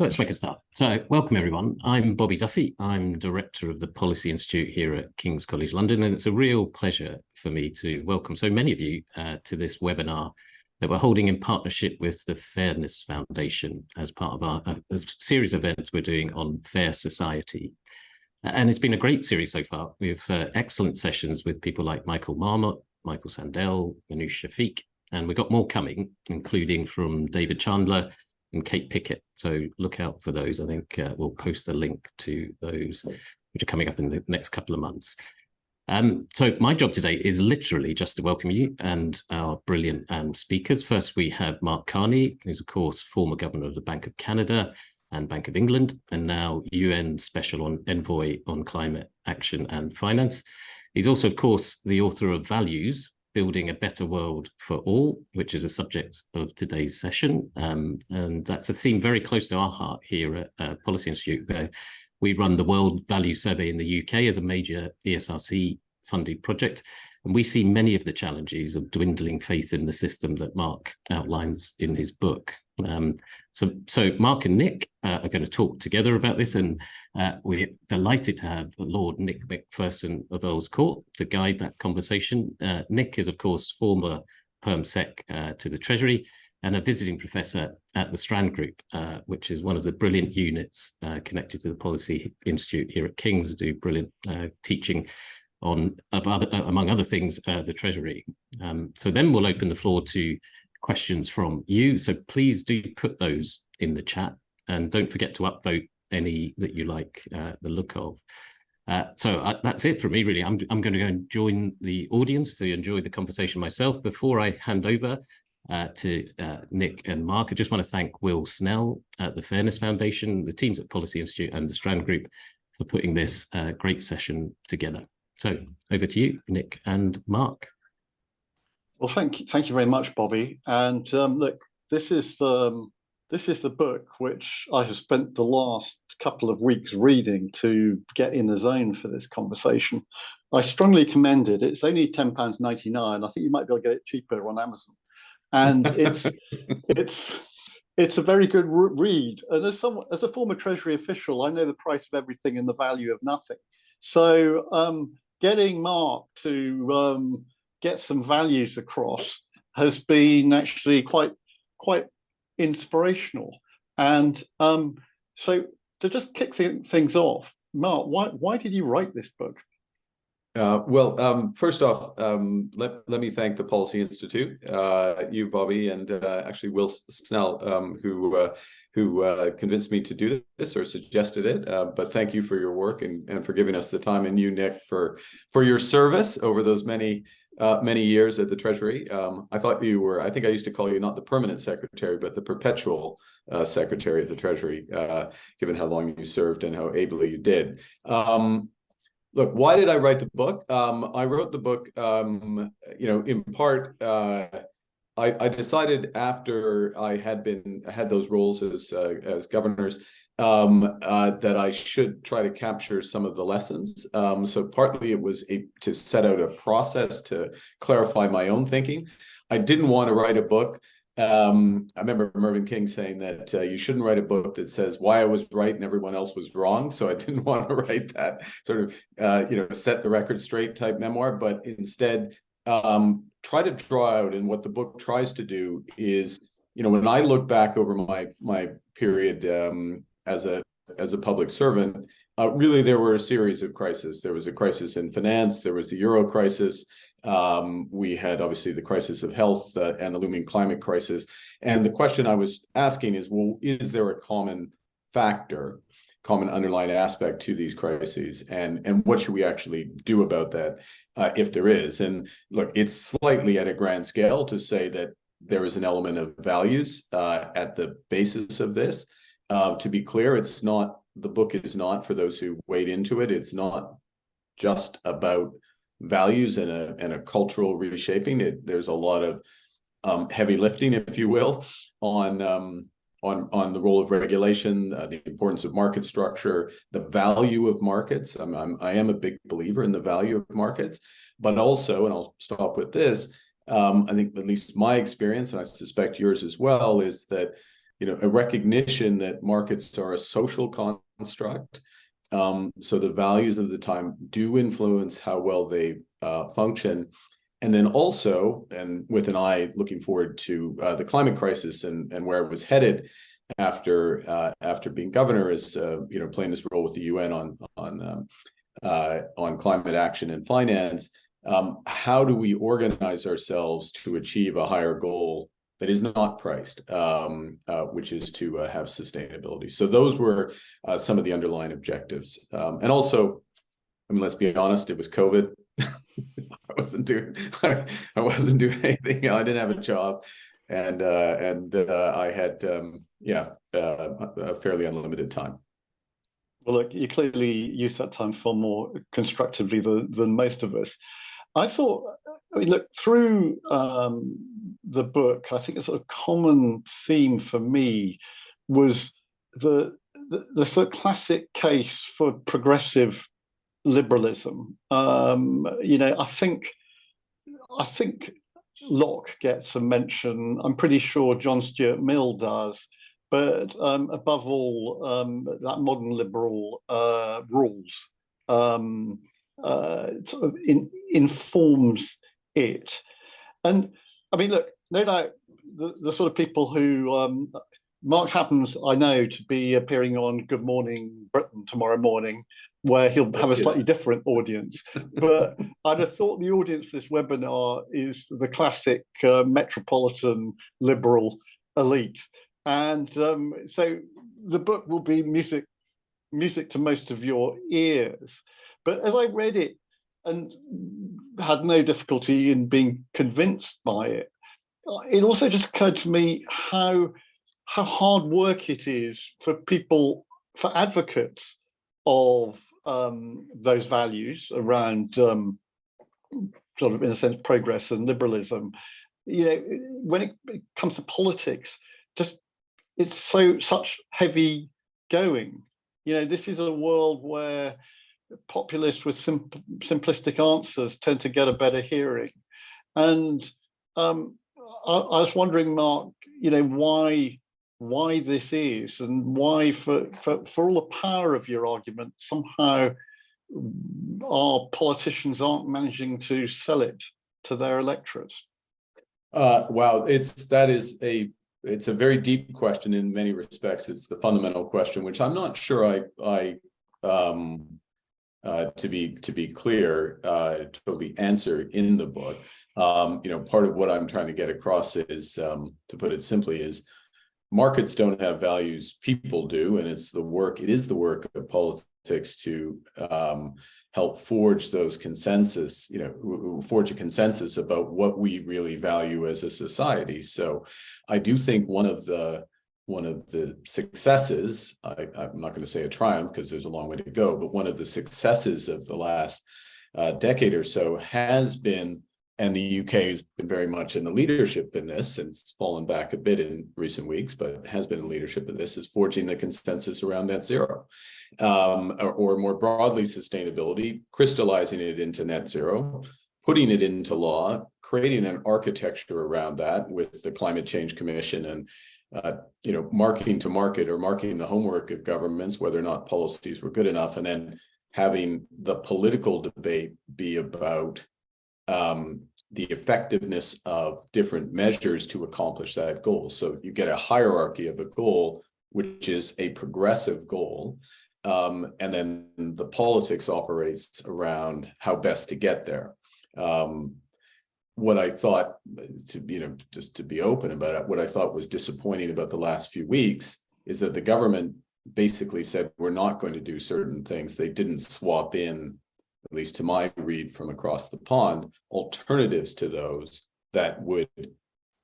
Let's make a start. So, welcome everyone. I'm Bobby Duffy. I'm Director of the Policy Institute here at King's College London, and it's a real pleasure for me to welcome so many of you to this webinar that we're holding in partnership with the Fairness Foundation as part of our a series of events we're doing on fair society. And it's been a great series so far. We have excellent sessions with people like Michael Marmot, Michael Sandel, Manoush Shafiq, and we've got more coming, including from David Chandler and Kate Pickett. So look out for those. I think we'll post a link to those, which are coming up in the next couple of months. So my job today is literally just to welcome you and our brilliant speakers. First, we have Mark Carney, who's of course former governor of the Bank of Canada and Bank of England, and now UN Special Envoy on Climate Action and Finance. He's also, of course, the author of Values, Building a Better World for All, which is a subject of today's session. And that's a theme very close to our heart here at Policy Institute, where we run the World Value Survey in the UK as a major ESRC funded project. And we see many of the challenges of dwindling faith in the system that Mark outlines in his book. So Mark and Nick are going to talk together about this, and we're delighted to have Lord Nick Macpherson of Earl's Court to guide that conversation. Nick is, of course, former Perm Sec to the Treasury and a visiting professor at the Strand Group, which is one of the brilliant units connected to the Policy Institute here at King's, do brilliant teaching on, among other things, the Treasury. So then we'll open the floor to questions from you. So please do put those in the chat, and don't forget to upvote any that you like the look of. So that's it from me, really. I'm going to go and join the audience to enjoy the conversation myself. Before I hand over to Nick and Mark, I just want to thank Will Snell at the Fairness Foundation, the teams at Policy Institute and the Strand Group for putting this great session together. So over to you, Nick and Mark. Well, thank you very much, Bobby. And look, this is the book which I have spent the last couple of weeks reading to get in the zone for this conversation. I strongly commend it. It's only £10.99. I think you might be able to get it cheaper on Amazon. And it's a very good read. And as a former Treasury official, I know the price of everything and the value of nothing. So getting Mark to get some values across has been actually quite inspirational. And so to just kick things off, Mark, why did you write this book? First off, let me thank the Policy Institute, you, Bobby, and actually Will Snell, who convinced me to do this or suggested it. But thank you for your work and for giving us the time, and you, Nick, for your service over those many years at the Treasury. I think I used to call you not the permanent secretary, but the perpetual secretary of the Treasury, given how long you served and how ably you did. Look, why did I write the book? I wrote the book, in part, I decided after I had those roles as governors that I should try to capture some of the lessons. So partly it was to set out a process to clarify my own thinking. I didn't want to write a book. I remember Mervyn King saying that you shouldn't write a book that says why I was right and everyone else was wrong. So I didn't want to write that sort of, set the record straight type memoir, but instead try to draw out. And what the book tries to do is, when I look back over my period as a public servant, really there were a series of crises. There was a crisis in finance. There was the Euro crisis. We had obviously the crisis of health and the looming climate crisis. And the question I was asking is, well, is there a common factor, common underlying aspect to these crises? And what should we actually do about that if there is? And look, it's slightly at a grand scale to say that there is an element of values at the basis of this. To be clear, the book is not, for those who wade into it, it's not just about values and a cultural reshaping. There's a lot of heavy lifting, if you will, on the role of regulation, the importance of market structure, the value of markets. I am a big believer in the value of markets, but also, and I'll stop with this, I think at least my experience, and I suspect yours as well, is that a recognition that markets are a social construct. So the values of the time do influence how well they function. And then also, and with an eye looking forward to the climate crisis and where it was headed after being governor, is playing this role with the UN on climate action and finance. How do we organize ourselves to achieve a higher goal that is not priced, which is to have sustainability? So those were some of the underlying objectives. And also, I mean, let's be honest, it was COVID. I wasn't doing anything. I didn't have a job, and I had a fairly unlimited time. Well, look, you clearly used that time far more constructively than most of us. I mean, look, through the book, I think a sort of common theme for me was the sort of classic case for progressive liberalism. I think Locke gets a mention. I'm pretty sure John Stuart Mill does. But above all, that modern liberal rules sort of informs it. And I mean, look, no doubt the sort of people who Mark happens, I know, to be appearing on Good Morning Britain tomorrow morning, where he'll have a slightly different audience. But I'd have thought the audience for this webinar is the classic metropolitan liberal elite. And so the book will be music to most of your ears. But as I read it and had no difficulty in being convinced by it, it also just occurred to me how hard work it is for for advocates of those values around sort of, in a sense, progress and liberalism. When it comes to politics, just it's such heavy going. This is a world where populists with simplistic answers tend to get a better hearing. And I was wondering, Mark, why this is, and why, for all the power of your argument, somehow our politicians aren't managing to sell it to their electorates. Wow, it's a very deep question in many respects. It's the fundamental question, which I'm not sure to be clear, totally answer in the book. Part of what I'm trying to get across is, to put it simply, is markets don't have values, people do, and it is the work of politics to help forge those consensus, forge a consensus about what we really value as a society. So I do think one of the successes, I'm not going to say a triumph because there's a long way to go, but one of the successes of the last decade or so has been, and the UK has been very much in the leadership in this, and it's fallen back a bit in recent weeks, but has been in leadership in this, is forging the consensus around net zero, or more broadly sustainability, crystallizing it into net zero, putting it into law, creating an architecture around that with the Climate Change Commission, and marking to market, or marking the homework of governments whether or not policies were good enough, and then having the political debate be about the effectiveness of different measures to accomplish that goal. So you get a hierarchy of a goal, which is a progressive goal, and then the politics operates around how best to get there. What I thought, just to be open about it, what I thought was disappointing about the last few weeks is that the government basically said we're not going to do certain things. They didn't swap in, at least to my read from across the pond, alternatives to those that would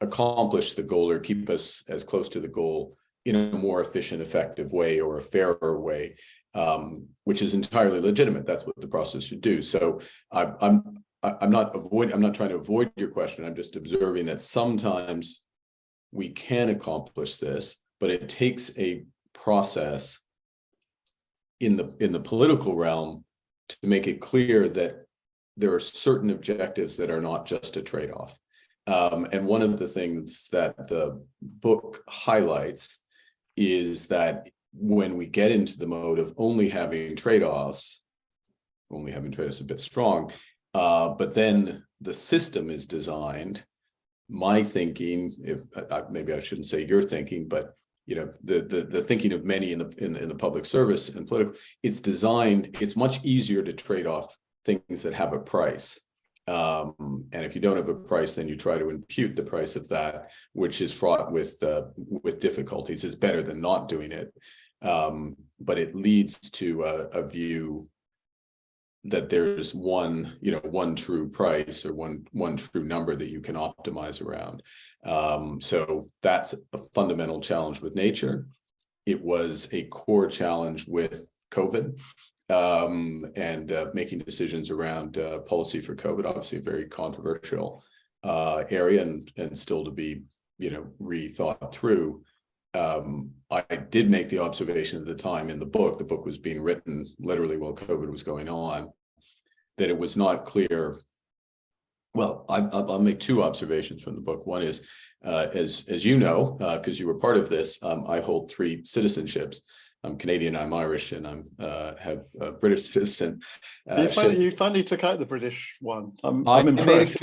accomplish the goal or keep us as close to the goal in a more efficient, effective way, or a fairer way, which is entirely legitimate. That's what the process should do. So I'm not trying to avoid your question. I'm just observing that sometimes we can accomplish this, but it takes a process in the political realm to make it clear that there are certain objectives that are not just a trade-off. And one of the things that the book highlights is that when we get into the mode of only having trade-offs a bit strong, but then the system is designed, my thinking, if maybe I shouldn't say your thinking, but the thinking of many in the public service and political, it's designed, it's much easier to trade off things that have a price. And if you don't have a price, then you try to impute the price of that, which is fraught with difficulties. It's better than not doing it, but it leads to a view that there's one true price or one true number that you can optimize around. So that's a fundamental challenge with nature. It was a core challenge with COVID. And making decisions around policy for COVID, obviously a very controversial area and still to be, rethought through. I did make the observation at the time in the book was being written literally while COVID was going on, that it was not clear. Well, I'll make two observations from the book. One is, as you know, because you were part of this, I hold 3 citizenships. I'm Canadian, I'm Irish, and I have a British citizen. You finally took out the British one. I'm impressed.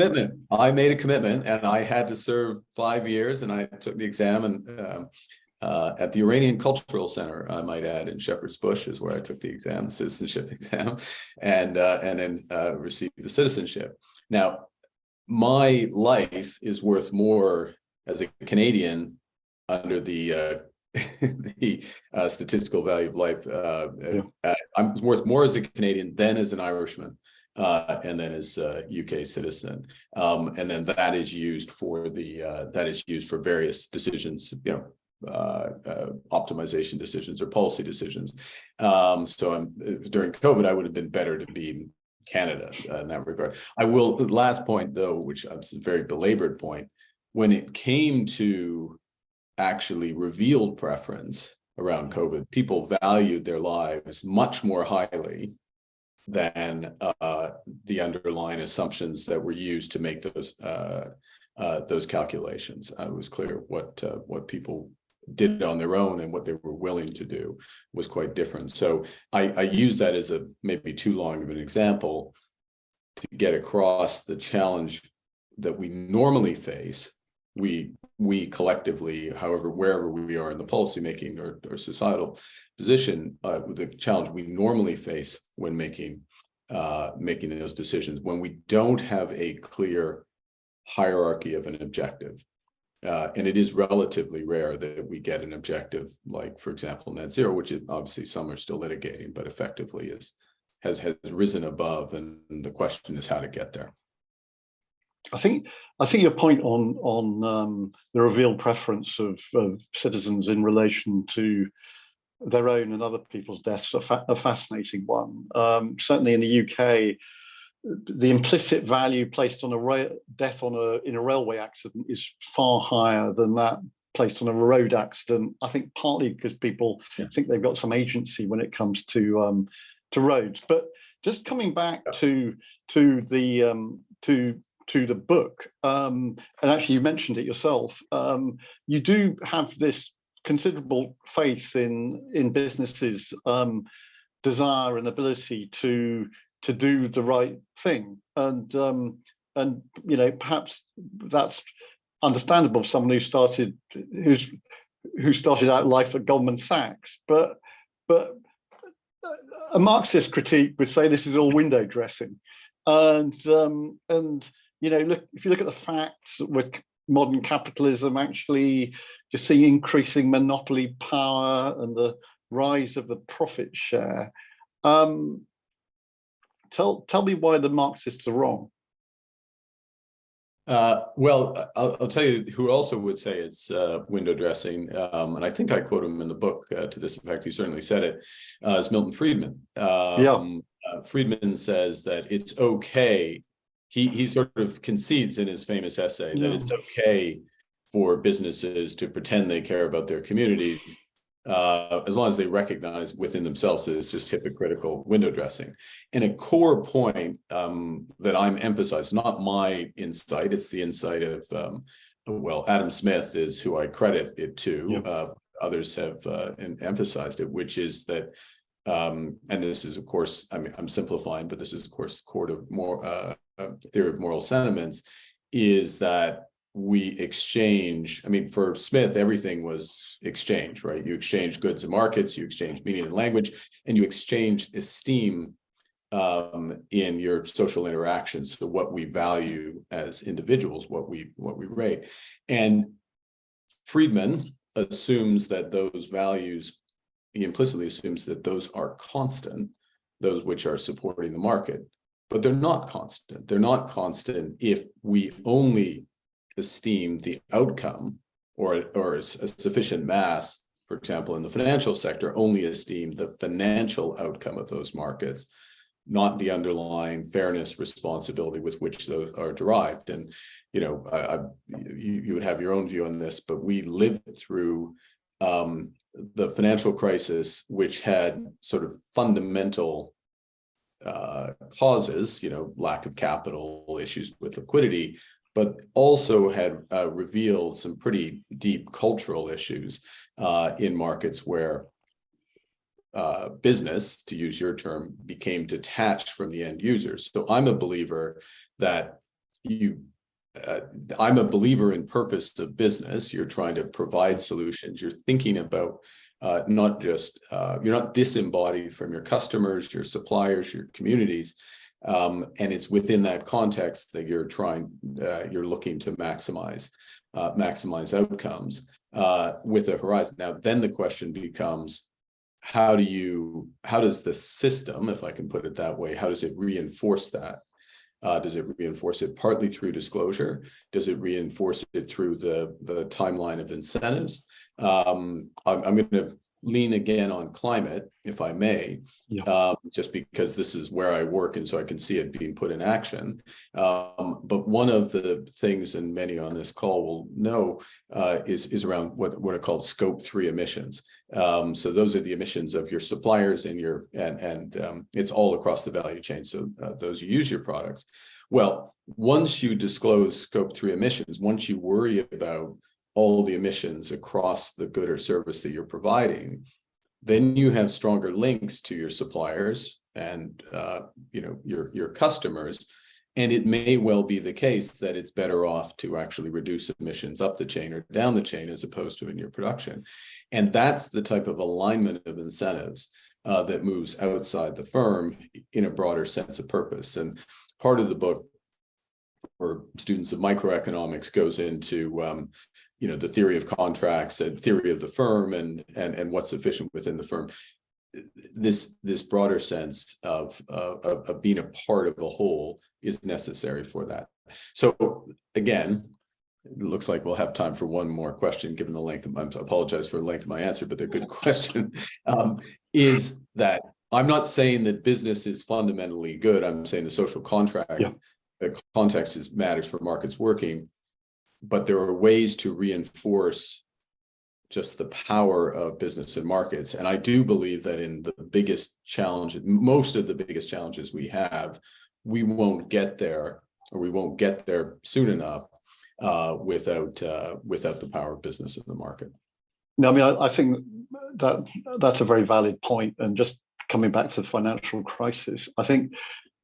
I made a commitment, and I had to serve 5 years, and I took the exam, and at the Iranian Cultural Center, I might add, in Shepherd's Bush is where I took the exam, the citizenship exam, and then received the citizenship. Now, my life is worth more as a Canadian under the the statistical value of life. I'm worth more as a Canadian than as an Irishman, and then as a UK citizen. And then that is used for various decisions, optimization decisions or policy decisions. So during COVID, I would have been better to be in Canada in that regard. The last point though, which is a very belabored point, when it came to actually revealed preference around COVID, people valued their lives much more highly than the underlying assumptions that were used to make those calculations. It was clear what people did on their own and what they were willing to do was quite different. So I use that as a maybe too long of an example to get across the challenge that we normally face. We collectively, however, wherever we are in the policymaking or societal position, the challenge we normally face when making those decisions, when we don't have a clear hierarchy of an objective. And it is relatively rare that we get an objective like, for example, net zero, which is obviously some are still litigating, but effectively has risen above, and the question is how to get there. I think your point on the revealed preference of citizens in relation to their own and other people's deaths a fascinating one. Certainly in the UK, the implicit value placed on a death in a railway accident is far higher than that placed on a road accident. I think partly because people think they've got some agency when it comes to roads. But just coming back to the book, and actually you mentioned it yourself, you do have this considerable faith in businesses' desire and ability to do the right thing, and perhaps that's understandable for someone who started out life at Goldman Sachs, but a Marxist critique would say this is all window dressing, and look, if you look at the facts with modern capitalism, actually you're seeing increasing monopoly power and the rise of the profit share. Tell me why the Marxists are wrong. Well, I'll tell you who also would say it's window dressing, and I think I quote him in the book to this effect. He certainly said it. Is Milton Friedman. Friedman says that it's okay. He sort of concedes in his famous essay that it's okay for businesses to pretend they care about their communities, as long as they recognize within themselves that it's just hypocritical window dressing. And a core point that I'm emphasizing, not my insight, it's the insight of, Adam Smith is who I credit it to, others have emphasized it, which is that, and this is, of course, I mean, I'm simplifying, but this is, of course, the theory of moral sentiments, is that we exchange. I mean, for Smith, everything was exchange, right? You exchange goods and markets, you exchange meaning and language, and you exchange esteem in your social interactions. So what we value as individuals, what we rate. And Friedman assumes that those values, he implicitly assumes that those are constant, those which are supporting the market, but they're not constant. They're not constant if we only esteem the outcome, or a sufficient mass, for example, in the financial sector, only esteem the financial outcome of those markets, not the underlying fairness responsibility with which those are derived. And, you know, you would have your own view on this, but we lived through the financial crisis, which had sort of fundamental causes, you know, lack of capital, issues with liquidity, but also had revealed some pretty deep cultural issues in markets where business, to use your term, became detached from the end users. So I'm a believer that I'm a believer in purpose of business. You're trying to provide solutions. You're thinking about not just, you're not disembodied from your customers, your suppliers, your communities. And it's within that context that you're looking to maximize outcomes with a horizon. Now, then the question becomes, how does the system, if I can put it that way, how does it reinforce that? Does it reinforce it partly through disclosure? Does it reinforce it through the timeline of incentives? I'm going to lean again on climate, if I may, just because this is where I work and so I can see it being put in action. But one of the things, and many on this call will know, is around what are called Scope 3 emissions. So those are the emissions of your suppliers and it's all across the value chain. So those who use your products. Well, once you disclose Scope 3 emissions, once you worry about all the emissions across the good or service that you're providing, then you have stronger links to your suppliers and your customers. And it may well be the case that it's better off to actually reduce emissions up the chain or down the chain as opposed to in your production. And that's the type of alignment of incentives that moves outside the firm in a broader sense of purpose. And part of the book for students of microeconomics goes into the theory of contracts and theory of the firm and what's efficient within the firm. This broader sense of being a part of a whole is necessary for that. So again, it looks like we'll have time for one more question, given the length of I apologize for the length of my answer, but a good question is that I'm not saying that business is fundamentally good. I'm saying the social contract, the context matters for markets working, but there are ways to reinforce just the power of business and markets. And I do believe that in the biggest challenge, most of the biggest challenges we have, we won't get there, or we won't get there soon enough without the power of business in the market. No, I mean, I think that's a very valid point. And just coming back to the financial crisis, I think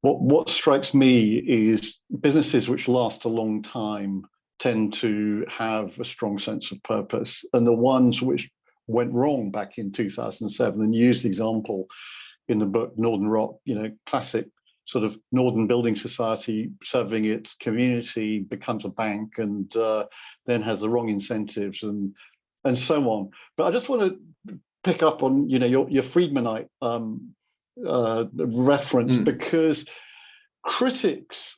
what strikes me is businesses which last a long time tend to have a strong sense of purpose, and the ones which went wrong back in 2007, and used the example in the book Northern Rock, classic sort of Northern Building Society serving its community, becomes a bank and then has the wrong incentives and so on. But I just want to pick up on your Friedmanite reference, because critics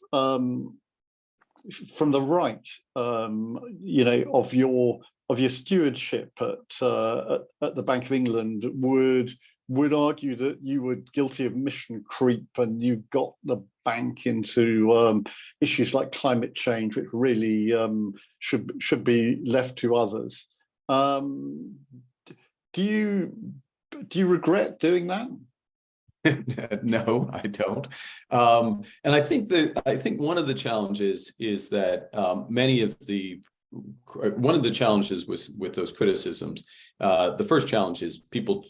from the right, of your stewardship at the Bank of England would argue that you were guilty of mission creep, and you got the bank into issues like climate change, which really should be left to others. Do you regret doing that? No, I don't. And I think one of the challenges is that many of the one of the challenges with those criticisms, the first challenge is people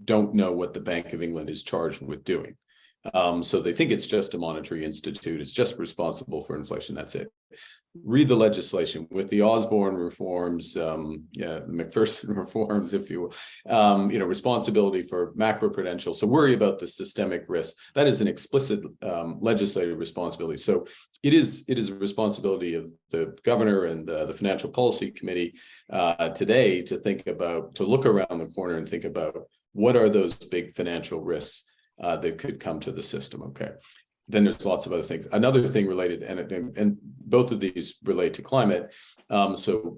don't know what the Bank of England is charged with doing. So they think it's just a monetary institute. It's just responsible for inflation. That's it. Read the legislation with the Osborne reforms, the Macpherson reforms, if you will, responsibility for macroprudential. So worry about the systemic risk. That is an explicit legislative responsibility. So it is a responsibility of the governor and the Financial Policy Committee today to look around the corner and think about what are those big financial risks that could come to the system. Okay. Then there's lots of other things. Another thing related, and both of these relate to climate. So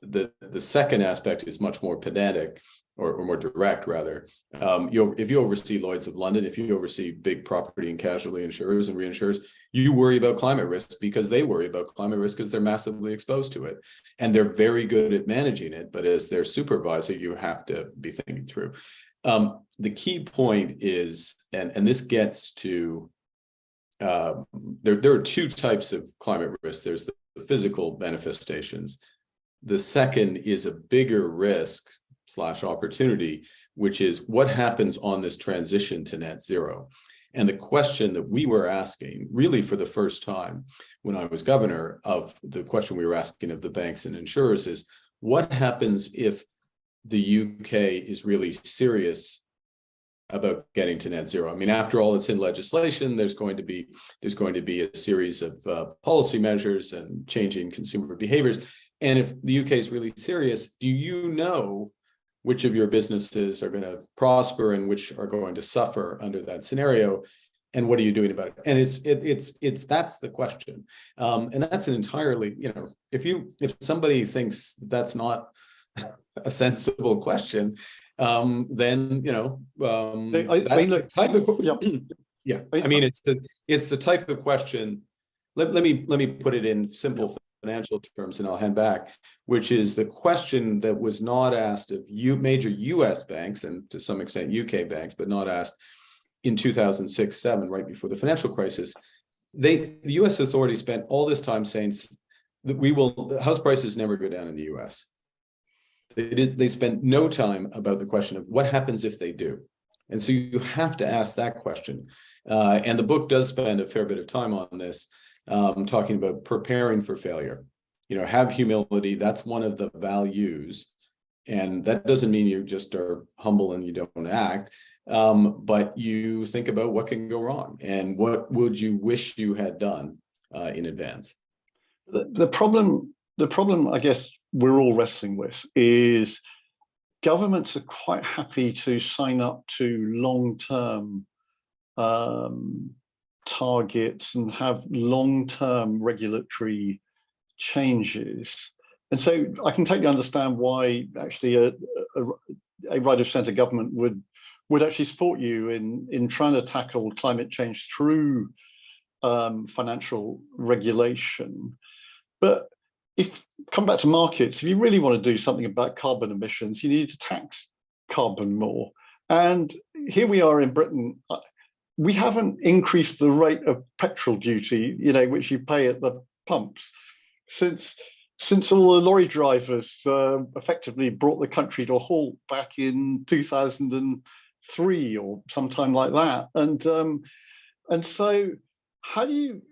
the second aspect is much more pedantic, or more direct, rather. If you oversee Lloyd's of London, if you oversee big property and casualty insurers and reinsurers, you worry about climate risk because they worry about climate risk because they're massively exposed to it. And they're very good at managing it, but as their supervisor, you have to be thinking through. The key point is, and this gets to, there are two types of climate risk. There's the physical manifestations. The second is a bigger risk / opportunity, which is what happens on this transition to net zero. And the question that we were asking, really for the first time when I was governor, of the question we were asking of the banks and insurers is, what happens if the UK is really serious about getting to net zero? I mean, after all, it's in legislation. There's going to be a series of policy measures and changing consumer behaviors. And if the UK is really serious, do you know which of your businesses are going to prosper and which are going to suffer under that scenario? And what are you doing about it? And it's that's the question. And that's an entirely, if somebody thinks that's not a sensible question, then that's the type of yeah. I mean, it's the type of question. Let me put it in simple financial terms, and I'll hand back. Which is the question that was not asked of major U.S. banks and to some extent UK banks, but not asked in 2006-07, right before the financial crisis. The U.S. authorities spent all this time saying that the house prices never go down in the U.S. They spent no time about the question of what happens if they do. And so you have to ask that question. And the book does spend a fair bit of time on this, talking about preparing for failure. Have humility. That's one of the values. And that doesn't mean you just are humble and you don't act, but you think about what can go wrong and what would you wish you had done in advance. The problem, I guess, we're all wrestling with is governments are quite happy to sign up to long-term targets and have long-term regulatory changes. And so I can totally understand why actually a right of centre government would actually support you in trying to tackle climate change through financial regulation. But come back to markets, if you really want to do something about carbon emissions, you need to tax carbon more. And here we are in Britain, we haven't increased the rate of petrol duty, which you pay at the pumps, since all the lorry drivers effectively brought the country to a halt back in 2003 or sometime like that. And so how do you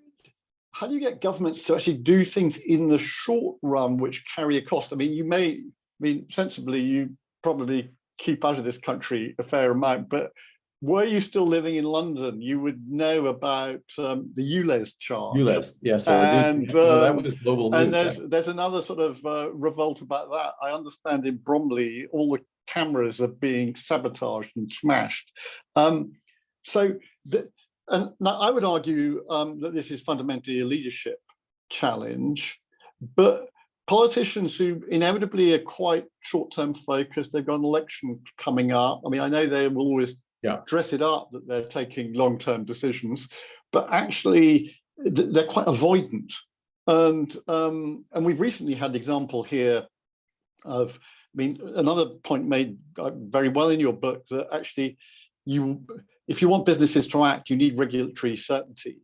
get governments to actually do things in the short run which carry a cost? I mean, sensibly, you probably keep out of this country a fair amount, but were you still living in London, you would know about the ULEZ charge. ULEZ, yes, I did. That was global news. And there's another sort of revolt about that. I understand in Bromley, all the cameras are being sabotaged and smashed. And now I would argue that this is fundamentally a leadership challenge, but politicians who inevitably are quite short-term focused, they've got an election coming up. I mean, I know they will always dress it up that they're taking long-term decisions, but actually they're quite avoidant. And we've recently had the example here of, another point made very well in your book, that actually if you want businesses to act, you need regulatory certainty.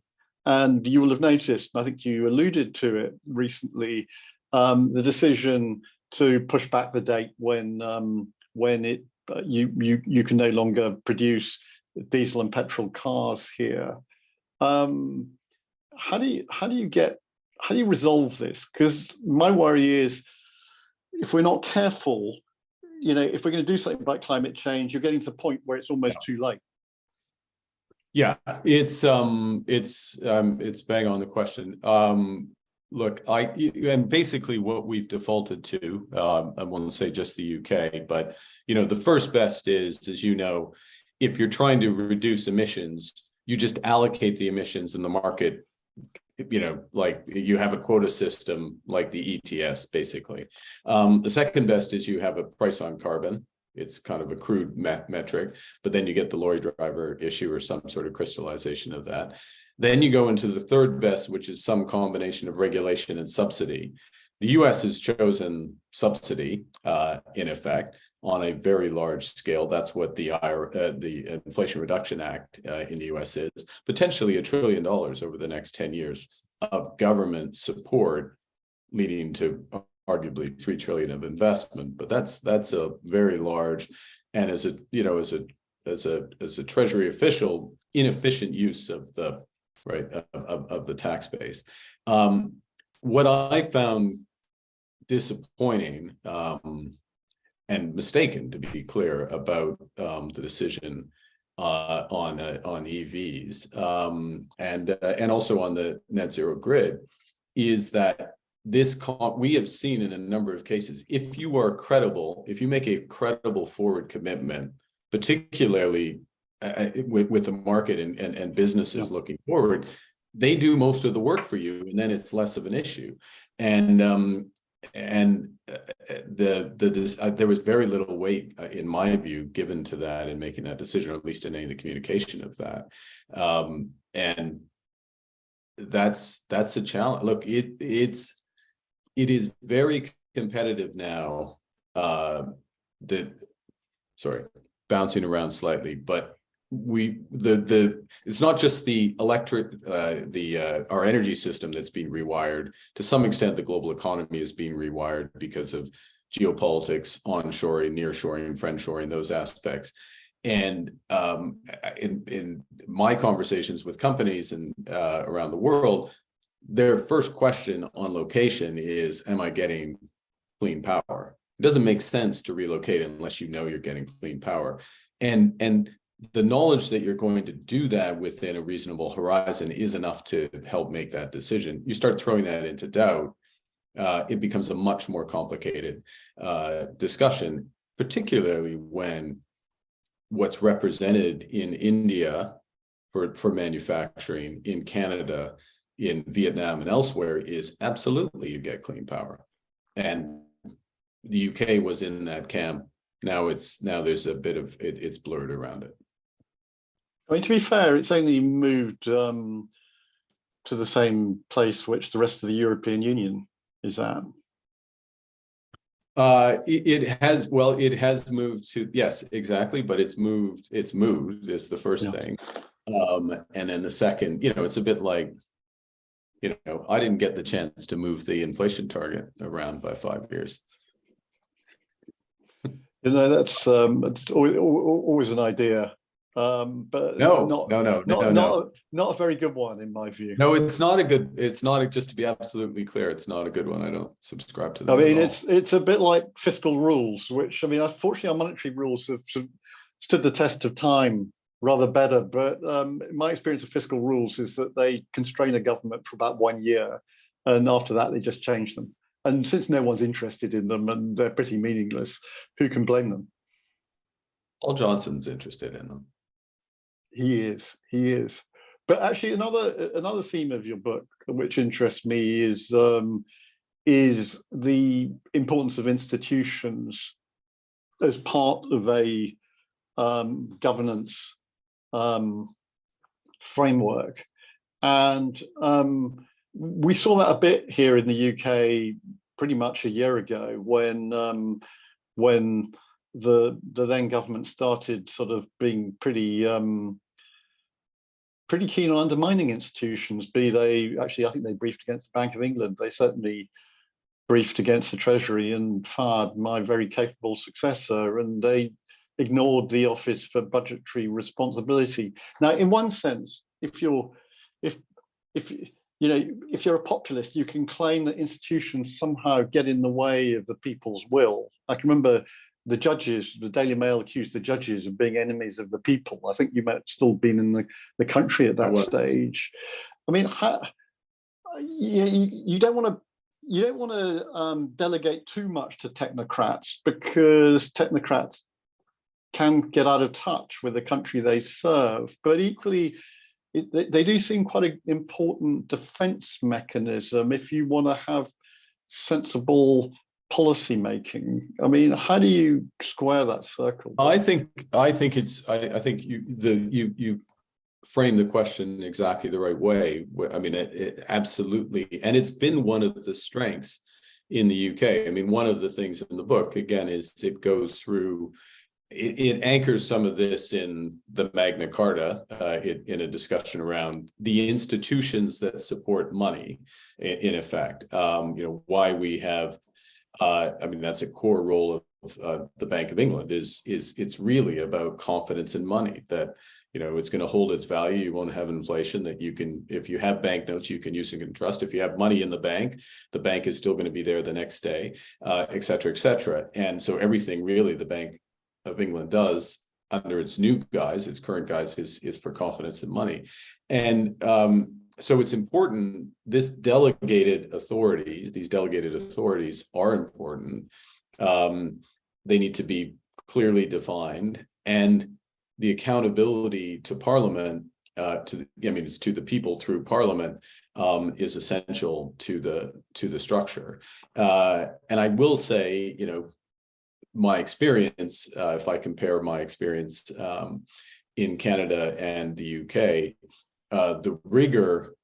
And you will have noticed, and I think you alluded to it recently, the decision to push back the date when you can no longer produce diesel and petrol cars here. How do you resolve this? Because my worry is, if we're not careful, if we're going to do something about climate change, you're getting to the point where it's almost too late. Yeah, it's bang on the question. Look, and basically what we've defaulted to, I won't say just the UK, but the first best is, as you know, if you're trying to reduce emissions, you just allocate the emissions in the market. Like you have a quota system like the ETS, basically. The second best is you have a price on carbon. It's kind of a crude metric, but then you get the lorry driver issue or some sort of crystallization of that. Then you go into the third best, which is some combination of regulation and subsidy. The US has chosen subsidy, in effect, on a very large scale. That's what the Inflation Reduction Act in the US is, potentially $1 trillion over the next 10 years of government support, leading to arguably $3 trillion of investment. But that's a very large, and as a Treasury official, inefficient use of the of the tax base. What I found disappointing and mistaken, to be clear, about the decision on EVs and also on the net zero grid is that we have seen in a number of cases, if you are credible, if you make a credible forward commitment, particularly with the market and businesses looking forward, they do most of the work for you, and then it's less of an issue. And there was very little weight, in my view, given to that in making that decision, or at least in any of the communication of that. And that's a challenge. Look, it is very competitive now. Bouncing around slightly, but it's not just the our energy system that's being rewired. To some extent, the global economy is being rewired because of geopolitics, onshoring, nearshoring, friendshoring, those aspects. And in my conversations with companies and around the world, their first question on location is, am I getting clean power? It doesn't make sense to relocate unless you know you're getting clean power. And the knowledge that you're going to do that within a reasonable horizon is enough to help make that decision. You start throwing that into doubt, it becomes a much more complicated discussion, particularly when what's represented in India for manufacturing, in Canada, in Vietnam and elsewhere is absolutely you get clean power. And the UK was in that camp. Now there's a bit of it's blurred around it. I mean, to be fair, it's only moved to the same place which the rest of the European Union is at. It has moved to, yes, exactly, but it's moved is the first thing. And then the second, it's a bit like, I didn't get the chance to move the inflation target around by 5 years. That's always an idea, but not a very good one in my view. No, it's not just to be absolutely clear, it's not a good one. I don't subscribe to that. I mean, it's a bit like fiscal rules, which, I mean, unfortunately our monetary rules have stood the test of time rather better, but my experience of fiscal rules is that they constrain a government for about 1 year, and after that they just change them. And since no one's interested in them and they're pretty meaningless, who can blame them? Paul Johnson's interested in them. He is. But actually, another theme of your book, which interests me, is the importance of institutions as part of a governance framework. And we saw that a bit here in the UK pretty much a year ago when the then government started sort of being pretty keen on undermining institutions, be they, actually I think they briefed against the Bank of England. They certainly briefed against the Treasury and fired my very capable successor, and they ignored the Office for Budgetary Responsibility. Now, in one sense, if you're a populist, you can claim that institutions somehow get in the way of the people's will. I can remember the judges, the Daily Mail accused the judges of being enemies of the people. I think you might have still been in the country at that stage. I mean, you don't want to delegate too much to technocrats, because technocrats can get out of touch with the country they serve. But equally, they do seem quite an important defense mechanism if you want to have sensible policy making. I mean, how do you square that circle? I think you frame the question exactly the right way. I mean, it absolutely, and it's been one of the strengths in the UK. I mean, one of the things in the book, again, is it goes through. It anchors some of this in the Magna Carta, in a discussion around the institutions that support money, in effect. Why we have, I mean, that's a core role of the Bank of England. Is it's really about confidence in money, that it's going to hold its value. You won't have inflation. That you can, if you have banknotes, you can use and can trust. If you have money in the bank is still going to be there the next day, et cetera, et cetera. And so everything really the Bank of England does under its new guise, its current guise, is for confidence in money. And so it's important, these delegated authorities are important. They need to be clearly defined, and the accountability to Parliament, to the people through Parliament, is essential to the structure. And I will say, my experience, if I compare my experience in Canada and the UK, the rigor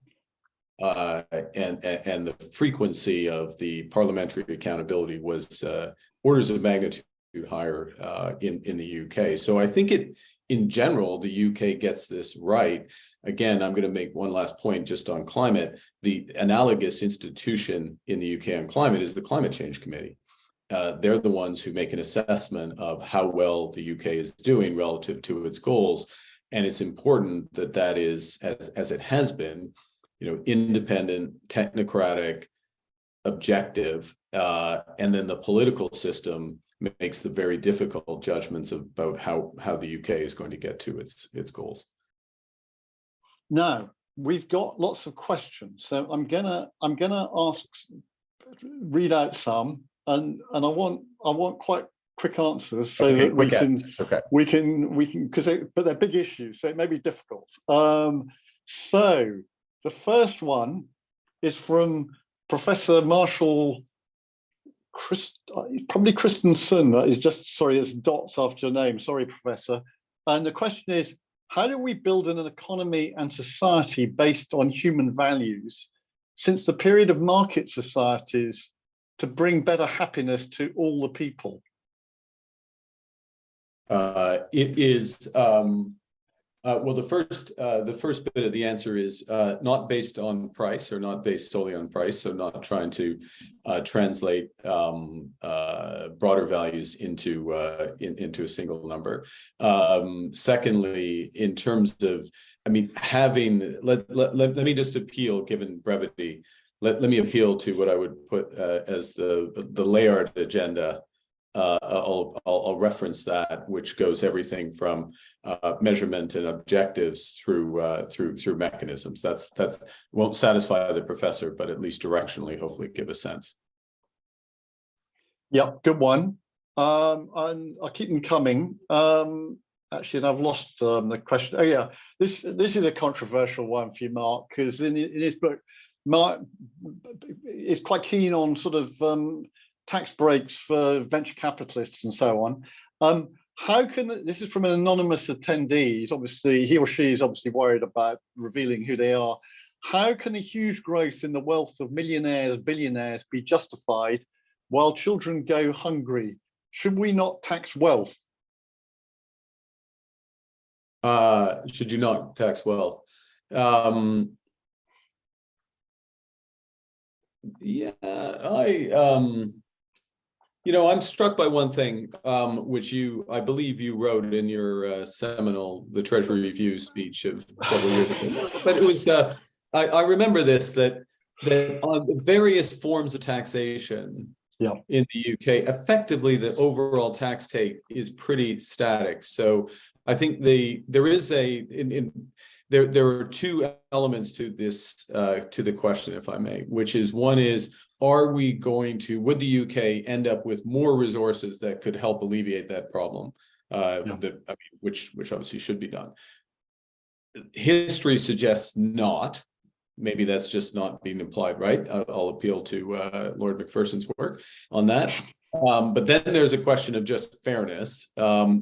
and the frequency of the parliamentary accountability was orders of magnitude higher in the UK. So I think in general, the UK gets this right. Again, I'm going to make one last point just on climate. The analogous institution in the UK on climate is the Climate Change Committee. They're the ones who make an assessment of how well the UK is doing relative to its goals. And it's important that is, as it has been, independent, technocratic, objective, and then the political system makes the very difficult judgments about how the UK is going to get to its goals. Now, we've got lots of questions, so I'm gonna read out some. And I want quite quick answers, so that we can but they're big issues, so it may be difficult. So the first one is from Professor Marshall probably Christensen. It's dots after your name. Sorry, Professor. And the question is, how do we build an economy and society based on human values since the period of market societies, to bring better happiness to all the people? It is well, the first bit of the answer is not based on price, or not based solely on price. So not trying to translate broader values into a single number. Secondly, in terms of, I mean, let me just appeal, given brevity. Let me appeal to what I would put as the Layard agenda. I'll reference that, which goes everything from measurement and objectives through mechanisms. That's won't satisfy the professor, but at least directionally, hopefully, give a sense. Yeah, good one. And I'll keep them coming. Actually, I've lost the question. Oh yeah, this is a controversial one for you, Mark, because in his book, Mark is quite keen on sort of tax breaks for venture capitalists and so on. How can, this is from an anonymous attendee, he or she is obviously worried about revealing who they are. How can a huge growth in the wealth of millionaires, billionaires be justified while children go hungry? Should we not tax wealth? Should you not tax wealth? Yeah, I'm struck by one thing, which I believe you wrote in your seminal, the Treasury Review speech of several years ago. But it was, I remember this, that on the various forms of taxation in the UK, effectively the overall tax take is pretty static. So I think there are two elements to this, to the question, if I may, which is, one is, would the UK end up with more resources that could help alleviate that problem? Which obviously should be done. History suggests not. Maybe that's just not being implied, right? I'll appeal to Lord Macpherson's work on that. But then there's a question of just fairness,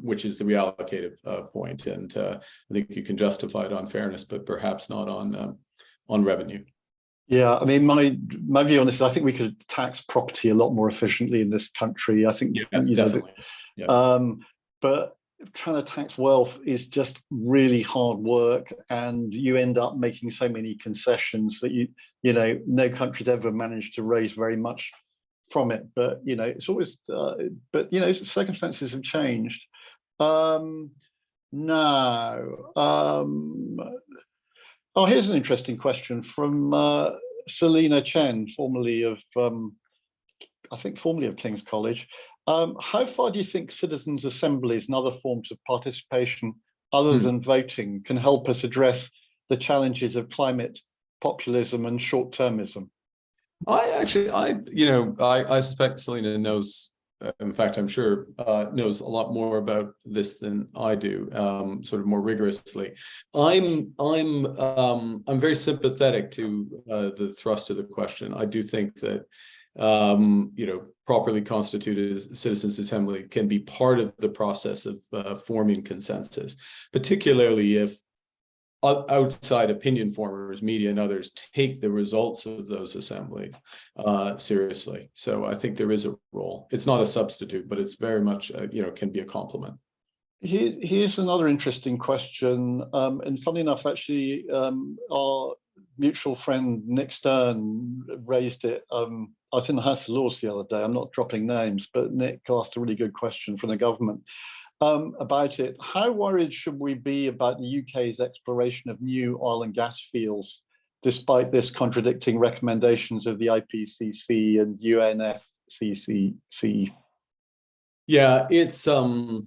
which is the reallocative point. And I think you can justify it on fairness, but perhaps not on revenue. Yeah, I mean, my view on this is I think we could tax property a lot more efficiently in this country. I think, yes, definitely. But trying to tax wealth is just really hard work, and you end up making so many concessions that no country's ever managed to raise very much from it. But it's always circumstances have changed. Here's an interesting question from Selina Chen, formerly of King's College. How far do you think citizens' assemblies and other forms of participation other than voting can help us address the challenges of climate populism and short-termism? I suspect Selina knows, in fact, I'm sure knows a lot more about this than I do, sort of more rigorously. I'm very sympathetic to the thrust of the question. I do think that properly constituted citizens' assembly can be part of the process of forming consensus, particularly if outside opinion formers, media and others, take the results of those assemblies seriously. So I think there is a role. It's not a substitute, but it's very much, can be a complement. Here's another interesting question. And funny enough, actually, our mutual friend Nick Stern raised it. I was in the House of Lords the other day. I'm not dropping names, but Nick asked a really good question from the government about it. How worried should we be about the UK's exploration of new oil and gas fields, despite this contradicting recommendations of the IPCC and UNFCCC? Yeah, it's the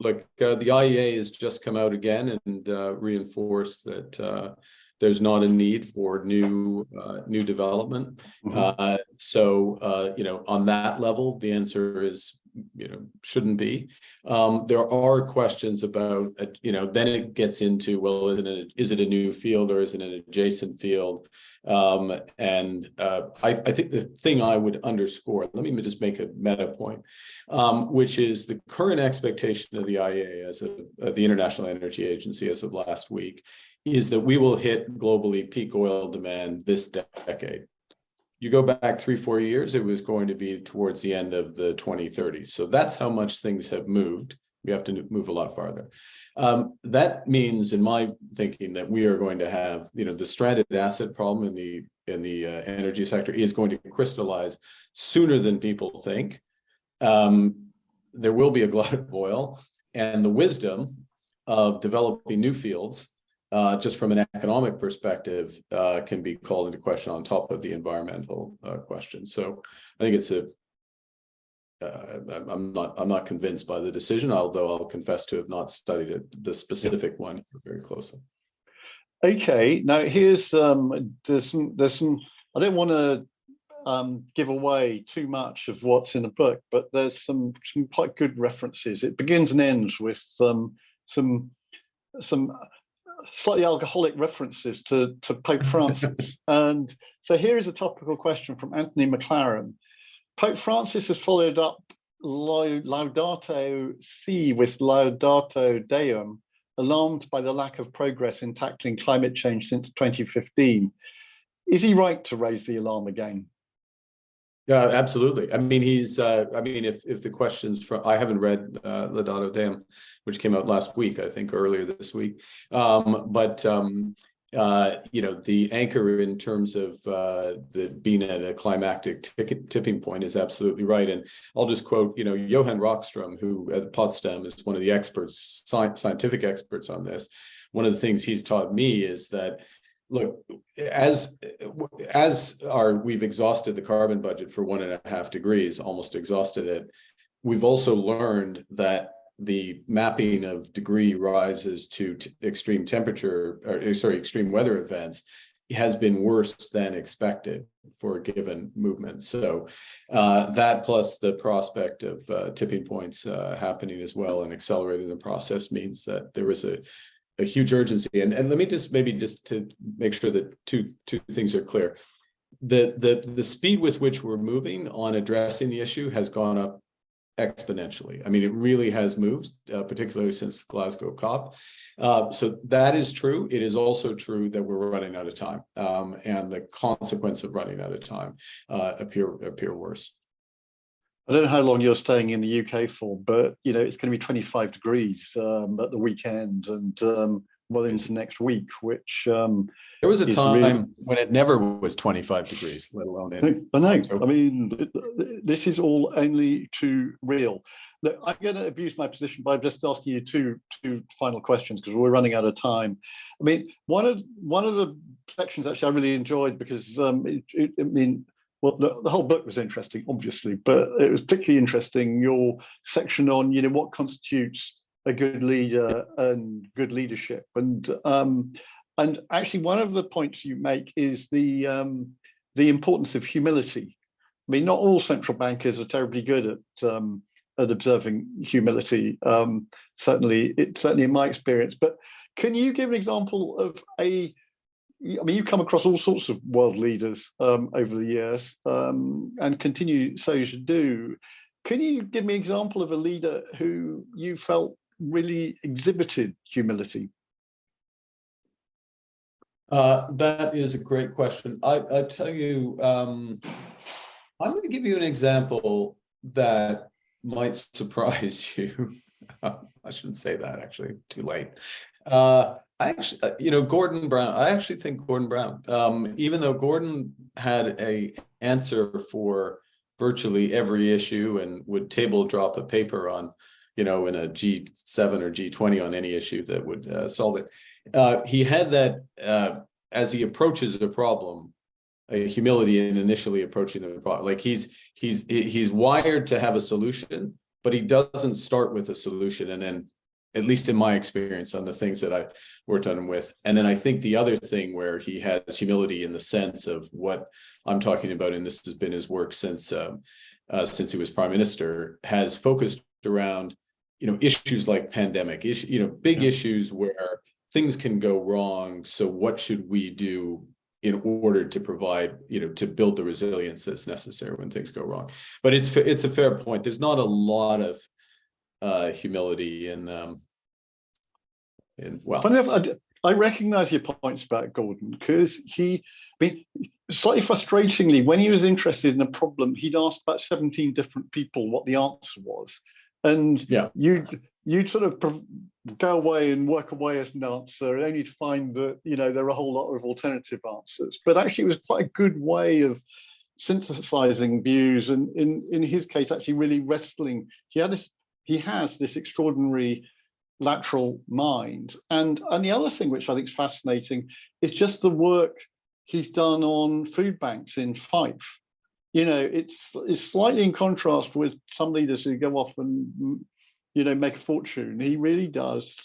IEA has just come out again and reinforced that there's not a need for new development. On that level, the answer is shouldn't be. There are questions about then it gets into, well, is it a new field or is it an adjacent field? I think the thing I would underscore, let me just make a meta point, which is the current expectation of the IEA, as of the International Energy Agency, as of last week, is that we will hit globally peak oil demand this decade. You go back 3-4 years, it was going to be towards the end of the 2030s. So that's how much things have moved. We have to move a lot farther. That means, in my thinking, that we are going to have, the stranded asset problem in the energy sector is going to crystallize sooner than people think. There will be a glut of oil, and the wisdom of developing new fields, just from an economic perspective, can be called into question on top of the environmental question. So I think it's I'm not convinced by the decision, although I'll confess to have not studied the specific one very closely. Okay, now here's there's some. I don't want to give away too much of what's in the book, but there's some quite good references. It begins and ends with some slightly alcoholic references to Pope Francis. And so here is a topical question from Anthony McLaren. Pope Francis has followed up Laudato Si with Laudato Deum, alarmed by the lack of progress in tackling climate change since 2015. Is he right to raise the alarm again? Yeah, absolutely. I mean, he's. If the questions from, I haven't read Laudato Deum, which came out last week, I think earlier this week. the anchor in terms of the being at a climactic tipping point is absolutely right. And I'll just quote, Johan Rockström, who at Potsdam is one of the experts, scientific experts on this. One of the things he's taught me is that, look, we've exhausted the carbon budget for 1.5 degrees, almost exhausted it. We've also learned that the mapping of degree rises to extreme weather events has been worse than expected for a given movement. So that plus the prospect of tipping points happening as well and accelerating the process means that there is a huge urgency. And let me just to make sure that two things are clear. The speed with which we're moving on addressing the issue has gone up exponentially. I mean, it really has moved, particularly since Glasgow COP. So that is true. It is also true that we're running out of time, and the consequence of running out of time appear worse. I don't know how long you're staying in the UK for, but it's going to be 25 degrees at the weekend and well into next week, which there was a time when it never was 25 degrees, let alone in October. I mean, this is all only too real. Look, I'm going to abuse my position by just asking you two final questions because we're running out of time. I mean, one of the sections actually I really enjoyed because well, the whole book was interesting, obviously, but it was particularly interesting your section on what constitutes a good leader and good leadership, and actually one of the points you make is the importance of humility. I mean, not all central bankers are terribly good at observing humility. Certainly in my experience. But can you give an example of you've come across all sorts of world leaders over the years and continue so you should do. Can you give me an example of a leader who you felt really exhibited humility? That is a great question. I tell you, I'm going to give you an example that might surprise you. I shouldn't say that, actually, too late. Gordon Brown. I actually think Gordon Brown, even though Gordon had an answer for virtually every issue and would table drop a paper on, in a G7 or G20 on any issue that would solve it. He had that as he approaches the problem, a humility in initially approaching the problem. Like he's wired to have a solution, but he doesn't start with a solution and then, at least in my experience on the things that I've worked on him with. And then I think the other thing where he has humility in the sense of what I'm talking about, and this has been his work since he was prime minister, has focused around, issues like pandemic, big issues where things can go wrong. So what should we do in order to provide, to build the resilience that's necessary when things go wrong? But it's a fair point. There's not a lot of humility I recognize your points about Gordon because slightly frustratingly, when he was interested in a problem, he'd asked about 17 different people what the answer was, and you'd sort of go away and work away at an answer, only to find that there are a whole lot of alternative answers. But actually, it was quite a good way of synthesizing views, and in his case, actually really wrestling. He has this extraordinary lateral mind. And the other thing which I think is fascinating is just the work he's done on food banks in Fife. It's slightly in contrast with some leaders who go off and make a fortune. He really does.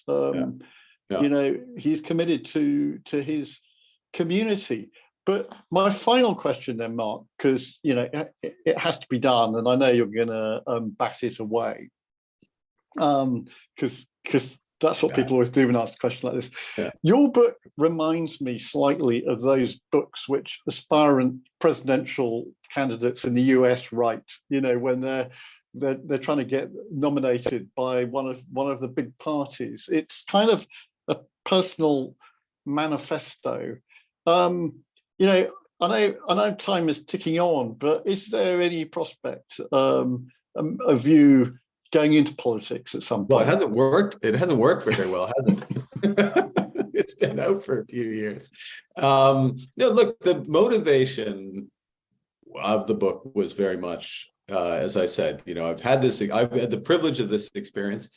He's committed to his community. But my final question then, Mark, because it has to be done, and I know you're going to bat it away. Because that's what people always do when asked a question like this. Yeah. Your book reminds me slightly of those books which aspirant presidential candidates in the US write. When they're trying to get nominated by one of the big parties. It's kind of a personal manifesto. I know time is ticking on, but is there any prospect of you going into politics at some point? Well, it hasn't worked. It hasn't worked very well, has it? it's been out for a few years. No, look, the motivation of the book was very much, as I said, I've had the privilege of this experience,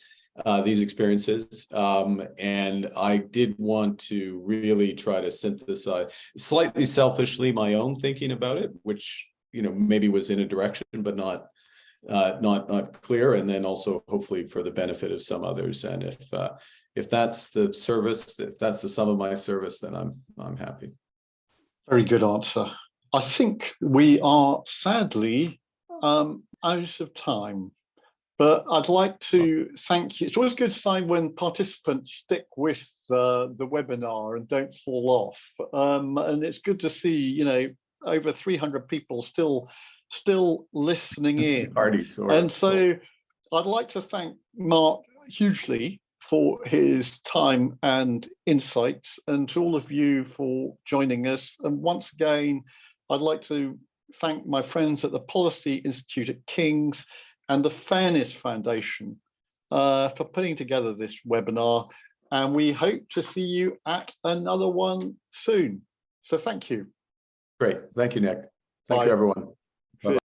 these experiences, and I did want to really try to synthesize, slightly selfishly, my own thinking about it, which maybe was in a direction but not clear, and then also hopefully for the benefit of some others. And if that's the service, if that's the sum of my service, then I'm happy. Very good answer. I think we are sadly out of time, but I'd like to thank you. It's always a good sign when participants stick with the webinar and don't fall off. And it's good to see, over 300 people still listening in. And so I'd like to thank Mark hugely for his time and insights, and to all of you for joining us. And once again, I'd like to thank my friends at the Policy Institute at King's and the Fairness Foundation for putting together this webinar. And we hope to see you at another one soon. So thank you. Great. Thank you, Nick. Thank you, everyone. Bye-bye.